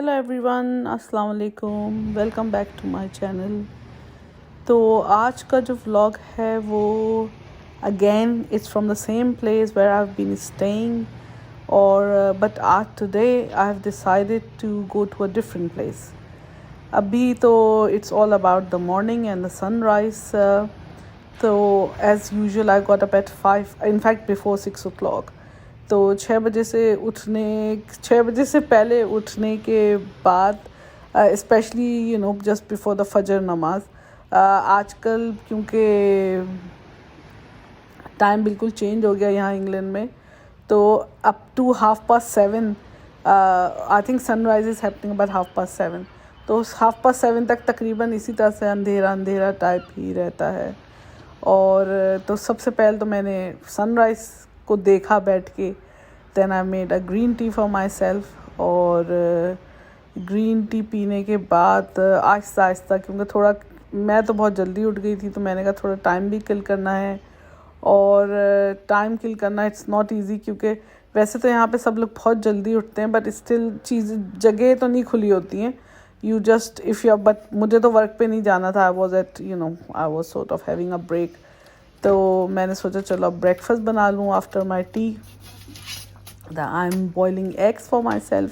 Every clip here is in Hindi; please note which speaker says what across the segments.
Speaker 1: हेलो एवरीवन, अस्सलाम वालेकुम, welcome back to my channel. तो आज का जो व्लॉग है वो again it's from the same place where I have been staying और बट आज today I have decided to go to a different place. अभी तो it's all about the morning and the sunrise. तो as usual I got up at 5, in fact before 6 o'clock। तो 6 बजे से पहले उठने के बाद स्पेशली जस्ट बिफोर द फजर नमाज, आजकल क्योंकि टाइम बिल्कुल चेंज हो गया यहाँ इंग्लैंड में, तो up to 7:30 I think sunrise is happening about 7:30। तो 7:30 तक तकरीबन इसी तरह से अंधेरा अंधेरा टाइप ही रहता है। और तो सबसे पहले तो मैंने सनराइज़ को देखा बैठ के। Then I made a green tea for myself, और ग्रीन टी पीने के बाद आहिस्ता आहिस्ता, क्योंकि थोड़ा मैं तो बहुत जल्दी उठ गई थी, तो मैंने कहा थोड़ा टाइम भी किल करना है। और टाइम किल करना इट्स नॉट ईजी, क्योंकि वैसे तो यहाँ पे सब लोग बहुत जल्दी उठते हैं, बट स्टिल जगह तो नहीं खुली होती हैं। You just if you but मुझे तो वर्क पे नहीं जाना था। I was I was sort of having a break. तो मैंने सोचा चलो अब ब्रेकफास्ट बना लूँ after my tea. I am boiling eggs for myself,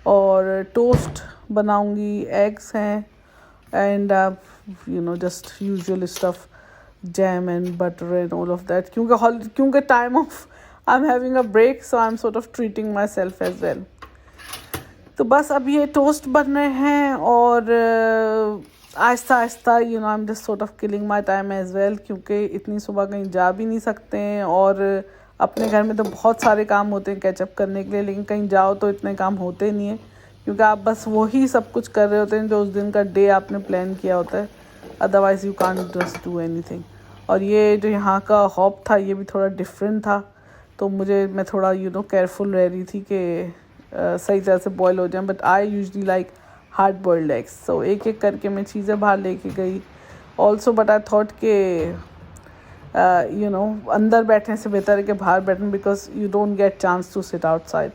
Speaker 1: और टोस्ट बनाऊँगी, एग्स हैं and just usual stuff, jam and butter and all of that, क्योंकि time off I am having a break, so I M sort of treating myself as well. तो बस अब ये टोस्ट बन रहे हैं, और आहिस्ता आहिस्ता I am just sort of killing my time as well, क्योंकि इतनी सुबह कहीं जा भी नहीं सकते हैं, और अपने घर में तो बहुत सारे काम होते हैं कैचअप करने के लिए, लेकिन कहीं जाओ तो इतने काम होते नहीं हैं, क्योंकि आप बस वही सब कुछ कर रहे होते हैं जो उस दिन का डे आपने प्लान किया होता है। Otherwise you can't just do anything. और ये जो यहाँ का हॉप था ये भी थोड़ा डिफरेंट था, तो मैं थोड़ा केयरफुल रह रही थी कि सही तरह से बॉयल हो जाए। But I usually like hard boiled eggs, so एक एक करके मैं चीज़ें बाहर लेके गई ऑल्सो। बट आई थॉट के अंदर बैठने से बेहतर है कि बाहर बैठने, because you don't get chance to sit outside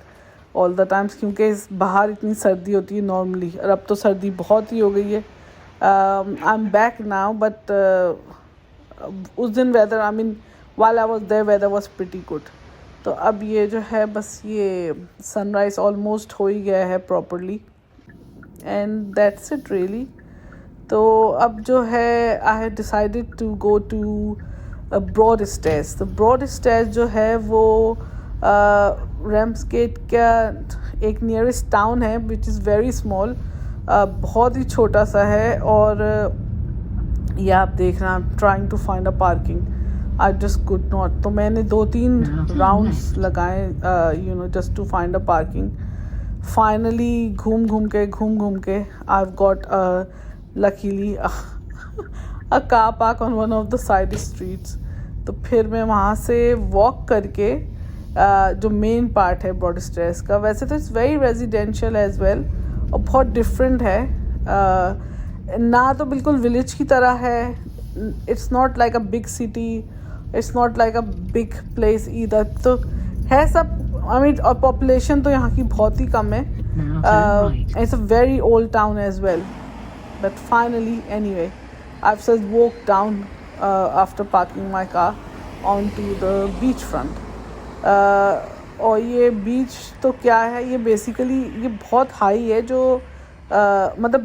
Speaker 1: all the times, क्योंकि बाहर इतनी सर्दी होती है नॉर्मली, और अब तो सर्दी बहुत ही हो गई है। I am back now, but उस दिन weather, I mean while I was there weather was pretty good. तो अब ये जो है बस ये सनराइज़ ऑलमोस्ट हो ही गया है properly, and that's it really. तो अब जो है I have decided to go to Broadstairs. तो ब्रॉडस्टेयर्स जो है वो रैम्सगेट का एक नियरेस्ट टाउन है, विच इज़ वेरी स्मॉल, बहुत ही छोटा सा है। और ये आप देख रहे हैं, I am trying to find a parking, I just could not. तो मैंने 2-3 राउंड्स लगाए just to find a parking. Finally घूम घूम के I have got luckily a car park on one of the side streets. तो फिर मैं वहाँ से वॉक करके जो मेन पार्ट है ब्रॉडस्टेयर्स का, वैसे तो it's very residential as well, और बहुत डिफरेंट है। ना तो बिल्कुल विलेज की तरह है, it's not like a big city, it's not like a big place either. तो है सब, आई मीन, और पॉपुलेशन तो यहाँ की बहुत ही कम है। It's a very old town as well. But finally anyway I have just walk down after parking my car on to the beach front. और ये बीच तो क्या है, ये बेसिकली ये बहुत हाई है, जो मतलब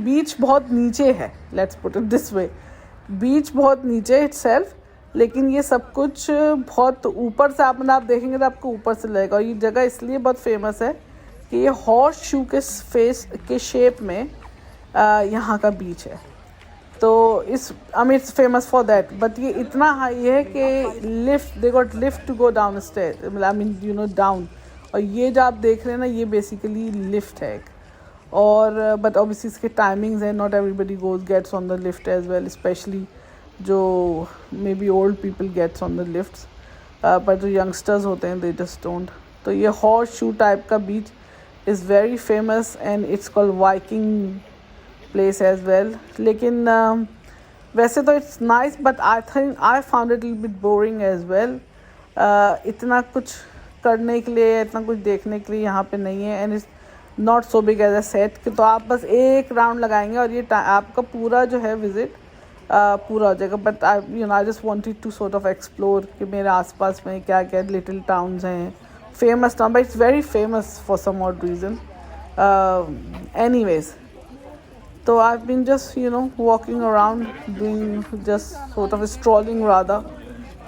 Speaker 1: बीच बहुत नीचे है, let's put it this way. Beach बहुत नीचे इटसेल्फ, लेकिन ये सब कुछ बहुत ऊपर से आप देखेंगे तो आपको ऊपर से लगेगा। और ये जगह इसलिए बहुत फेमस है कि ये हॉर्स शू के फेस के शेप में यहाँ का बीच है। तो it's famous for that. But ये इतना हाई है कि they got lift to go down stair, I mean down. और ये जो आप देख रहे हैं ना, ये बेसिकली लिफ्ट है एक। और बट ऑब्वियसली इसके टाइमिंग्स हैं, not everybody gets on the lift as well, specially जो maybe old people gets on the lifts, पर जो यंगस्टर्स होते हैं दे जस्ट डोंट। तो ये हॉर्स शू टाइप का beach is very famous, and it's called Viking place as well. लेकिन वैसे तो it's nice, but I found it little bit boring as well. इतना कुछ करने के लिए, इतना कुछ देखने के लिए यहाँ पे नहीं है, and not so big as a set कि तो आप बस एक राउंड लगाएंगे और ये आपका पूरा जो है विज़िट पूरा हो जाएगा. But I just wanted to sort of explore कि मेरे आसपास में क्या क्या लिटिल टाउन्स हैं, famous town, but it's very famous for some odd reason. Anyways, तो I've been just walking around, doing just sort of strolling rather.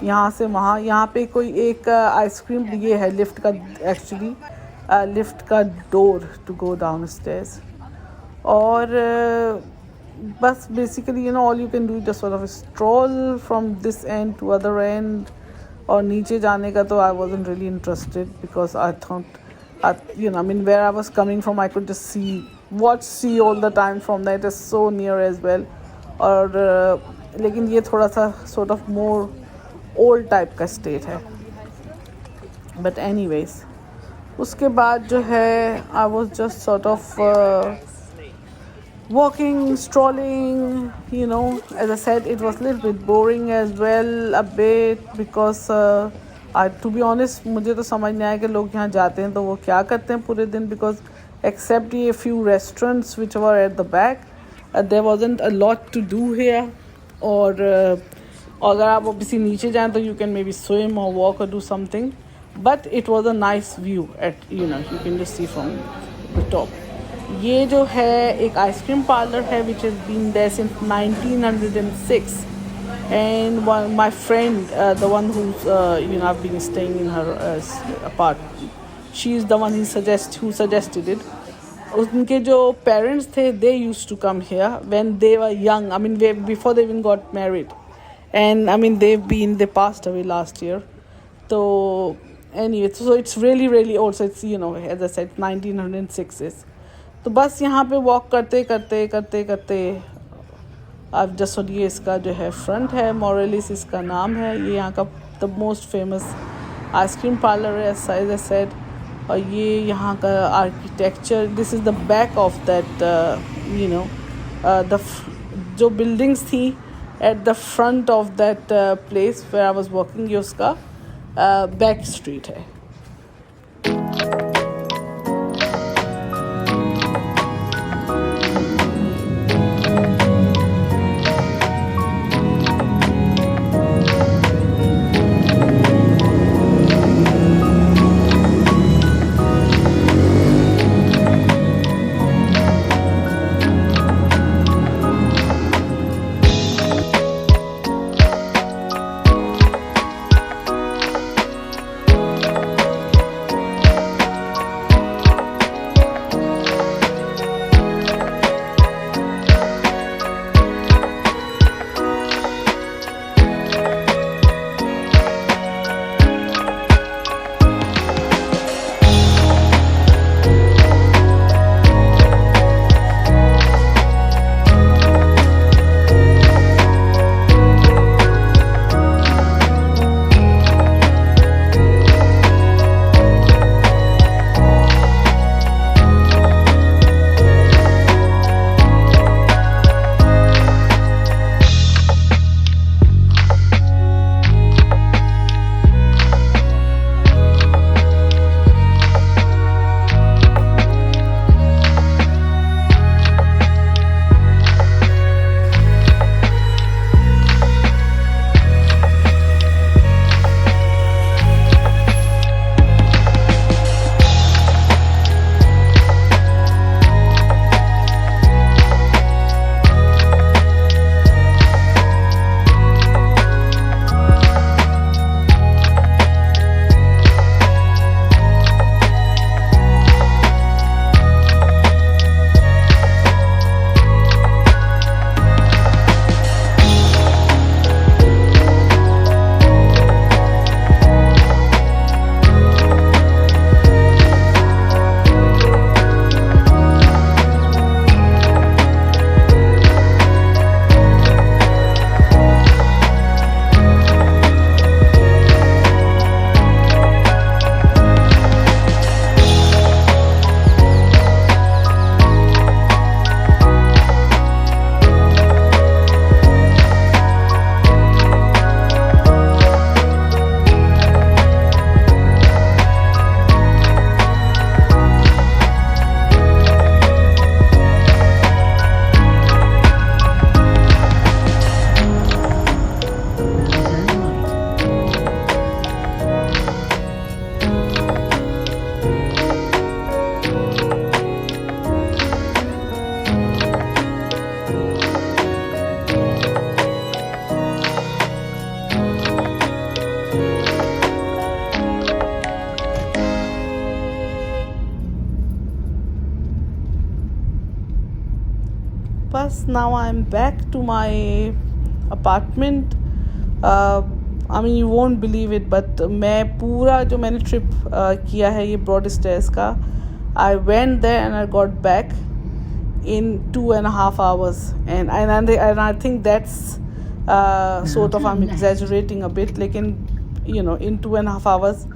Speaker 1: यहाँ से वहाँ. यहाँ पे कोई एक आइसक्रीम ये है लिफ्ट का, एक्चुअली लिफ्ट का door to go down stairs. और बस basically all you can do just sort of stroll from this end to other end. और नीचे जाने का तो I wasn't really interested because I thought I mean where I was coming from I could just watch sea all the time from there. It is so near as well. और लेकिन ये थोड़ा सा sort of more old type का state है. But anyways, उसके बाद जो है I was just sort of walking, strolling, as I said, it was a little bit boring as well, a bit, because to be honest, मुझे तो समझ नहीं आया कि लोग यहाँ जाते हैं तो वो क्या करते हैं पूरे दिन, because except ये few restaurants which were at the back, there wasn't a lot to do here. और अगर आप obviously नीचे जाएं तो you can maybe swim or walk or do something, but it was a nice view at you can just see from the top. ये जो है एक आइसक्रीम पार्लर है which has been there since 1906. And my friend, the one who's I've been staying in her apartment, she's the one who suggested it. उनके जो parents थे, they used to come here when they were young. I mean, before they even got married. And I mean, they passed away last year. So anyway, so it's really really old. So it's as I said, 1906. तो बस यहाँ पे walk करते अब जस्ट ये इसका जो है फ्रंट है, मोरेलिस इसका नाम है. ये यहाँ का the most famous ice cream parlour है एज आई सेड. और ये यहाँ का architecture, this is the back of that the जो बिल्डिंग्स थी at the front of that place where I was working, ये उसका बैक स्ट्रीट है. bus now I'm back to my apartment. I mean you won't believe it, but मैं पूरा जो मैंने trip किया है ये Broadstairs का, I went there and I got back in 2.5 hours, and I think that's sort of I'm exaggerating a bit, लेकिन you know in 2.5 hours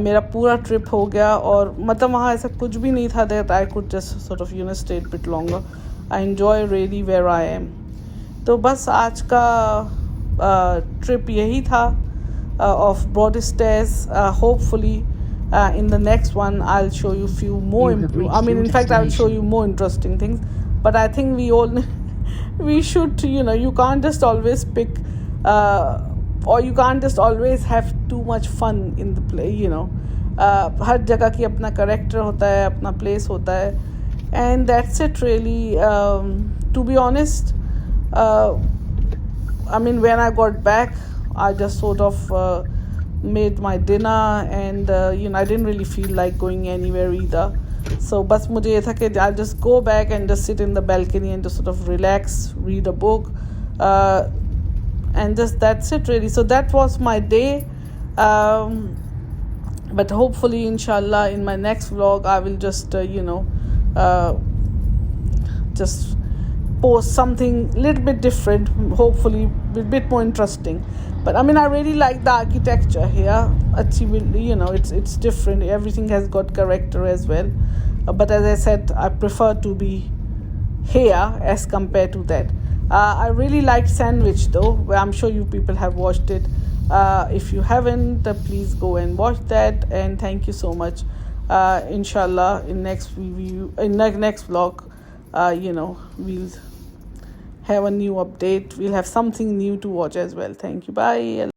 Speaker 1: मेरा पूरा ट्रिप हो गया. और मतलब वहाँ ऐसा कुछ भी नहीं था that I could just sort of stay a bit longer. I enjoy really where I am. तो बस आज का ट्रिप यही था of Broadstairs. Hopefully in the next one I'll show you few more in fact I'll show you more interesting things, but I think we should you can't just always pick or you can't just always have too much fun in the play. हर जगह की अपना character होता है, अपना place होता है, and that's it really. To be honest, I mean when I got back I just sort of made my dinner, and I didn't really feel like going anywhere either. So बस मुझे ये था कि I'll just go back and just sit in the balcony and just sort of relax, read a book, and just that's it really. So that was my day, but hopefully inshallah in my next vlog I will just just post something a little bit different, hopefully a bit more interesting. But I mean I really like the architecture here. It's different, everything has got character as well, but as I said I prefer to be here as compared to that. I really liked Sandwich though. I'm sure you people have watched it. If you haven't, please go and watch that, and thank you so much. Inshallah in next vlog we'll have a new update, we'll have something new to watch as well. Thank you, bye.